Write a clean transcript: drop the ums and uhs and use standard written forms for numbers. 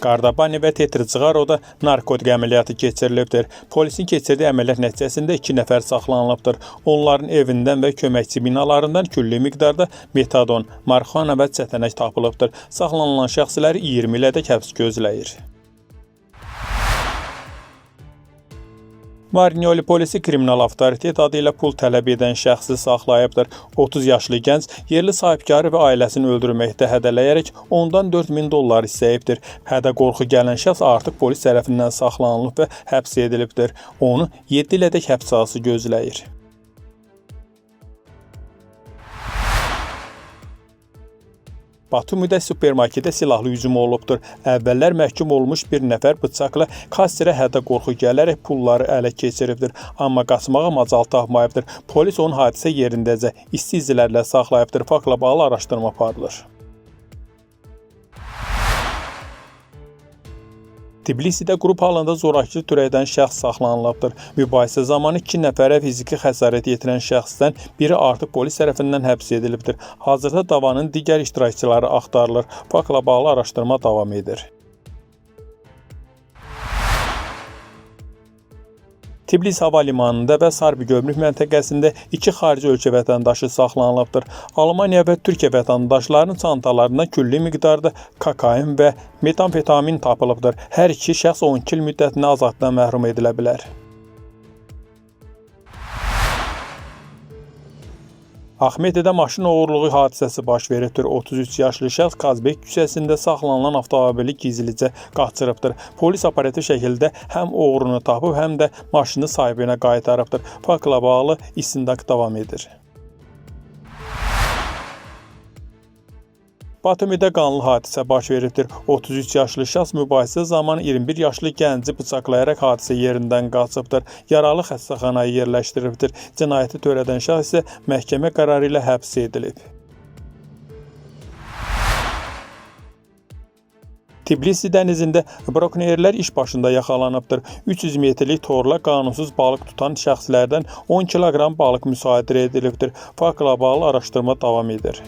Qardabani və Tetricğaroda narkotik əməliyyatı keçirilibdir. Polisin keçirdiyi əməliyyat nəticəsində 2 nəfər saxlanılıbdır. Onların evindən və köməkçi binalarından külli miqdarda metadon, marixuana və çətənək tapılıbdır. Saxlanılan şəxsləri 20 ilədək həbs gözləyir. Marnioli polisi kriminal avtoritet adı ilə pul tələb edən şəxsi saxlayıbdır. 30 yaşlı gənc yerli sahibkarı və ailəsini öldürməkdə hədələyərək ondan $4000 istəyibdir. Hədə qorxu gələn şəxs artıq polis tərəfindən saxlanılıb və həbs edilibdir. Onu 7 ilədək həbs cəzası gözləyir. Batumidə supermarketə silahlı hücum olubdur. Əvvəllər məhkum olmuş bir nəfər bıçaqla kasserə hədə qorxu gələrək pulları ələ keçiribdir. Amma qaçmağa macal tapmayıbdır. Polis onu hadisə yerindəcə isti izlərlə saxlayıbdır. Faktla bağlı araşdırma aparılır. Tbilisidə qrup halında zorakılıq törədən şəxs saxlanılıbdır. Mübahisə zamanı 2 nəfərə fiziki xəsarət yetirən şəxsdən biri artıq polis tərəfindən həbs edilibdir. Hazırda davanın digər iştirakçıları axtarılır. Faktla bağlı araşdırma davam edir. Tbilisi hava limanında və Sarbi gömrük məntəqəsində 2 xarici ölkə vətəndaşı saxlanılıbdır. Almaniya və Türkiyə vətəndaşlarının çantalarından külli miqdarda kokain və metamfetamin tapılıbdır. Hər iki şəxs 12 il müddətinə azadlıqdan məhrum edilə bilər. Axmedidə maşın oğurluğu hadisəsi baş veribdir. 33 yaşlı şəxs Qazbek küçəsində saxlanılan avtomobili gizlicə qaçırıbdır. Polis operativ şəkildə həm oğrunu tapıb, həm də maşını sahibinə qaytarıbdır. Faktla bağlı istintaq davam edir. Batumidə qanlı hadisə baş veribdir. 33 yaşlı şəxs mübahisə zamanı 21 yaşlı gənci bıçaqlayaraq hadisə yerindən qaçıbdır. Yaralı xəstəxanaya yerləşdirilibdir. Cinayəti törədən şəxs isə məhkəmə qərarı ilə həbs edilib. Tbilisi dənizində brokonerlər iş başında yaxalanıbdır. 300 metrlik torla qanunsuz balıq tutan şəxslərdən 10 kiloqram balıq müsadirə edilibdir. Faktla bağlı araşdırma davam edir.